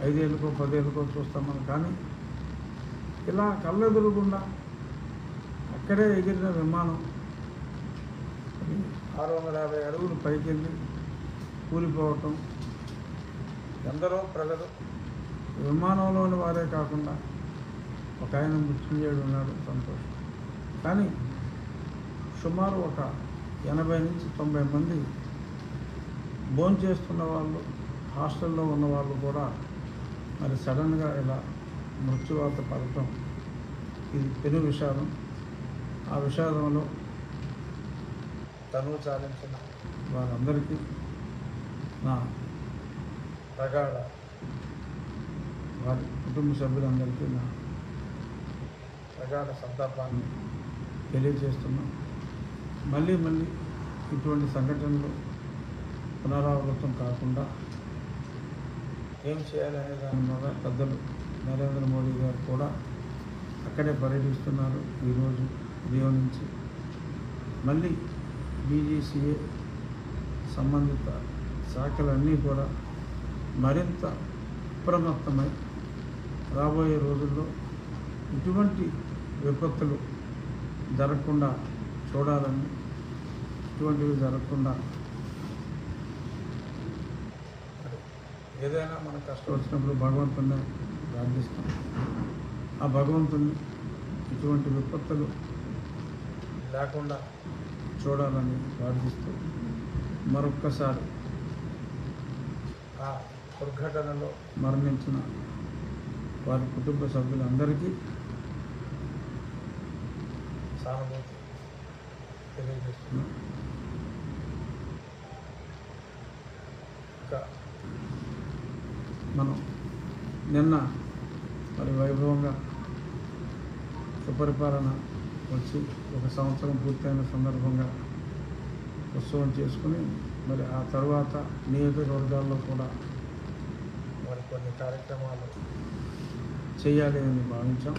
5 ఏళ్ళకో 10 ఏళ్ళకో చూస్తాం కానీ ఇలా కళ్ళెదురుగుండా అక్కడే ఎగిరిన విమానం 650 అడుగులు పైకి వెళ్ళి కూలిపోవటం, ఎందరో ప్రజలు విమానంలోని వారే కాకుండా ఒక ఆయన మృత్యుంజయుడు ఉన్నాడు, సంతోషం. కానీ సుమారు ఒక 80 నుంచి 90 మంది భోంచేస్తున్న వాళ్ళు, హాస్టల్లో ఉన్న వాళ్ళు కూడా మరి సడన్గా ఇలా మృత్యువాత పడటం ఇది పెను విషాదం. ఆ విషాదంలో తనువు చాలించిన వారందరికీ నా ప్రగాఢ, వారి కుటుంబ సభ్యులందరికీ నా ప్రగాఢ సంతాపాన్ని తెలియజేస్తున్నాం. మళ్ళీ ఇటువంటి సంఘటనలు పునరావృతం కాకుండా ఏం చేయాలనే దాని మీద పెద్దలు నరేంద్ర మోడీ గారు కూడా అక్కడే పర్యటిస్తున్నారు. ఈరోజు రియో నుంచి మళ్ళీ BGCA సంబంధిత శాఖలన్నీ కూడా మరింత అప్రమత్తమై రాబోయే రోజుల్లో ఇటువంటి విపత్తులు జరగకుండా చూడాలని, ఇటువంటివి జరగకుండా ఏదైనా మనకు కష్టం వచ్చినప్పుడు భగవంతుని ప్రార్థిస్తాం. ఆ భగవంతుని ఇటువంటి విపత్తులు లేకుండా చూడాలని ప్రార్థిస్తూ మరొక్కసారి ఆ దుర్ఘటనలో మరణించిన వారి కుటుంబ సభ్యులందరికీ సానుభూతి తెలియజేస్తున్నాం. ఇంకా మనం నిన్న మరి వైభవంగా సుపరిపాలన వచ్చి 1 సంవత్సరం పూర్తయిన సందర్భంగా ఉత్సవం చేసుకుని మరి ఆ తర్వాత నియోజకవర్గాల్లో కూడా మరి కొన్ని కార్యక్రమాలు చేయాలి అని భావించాం.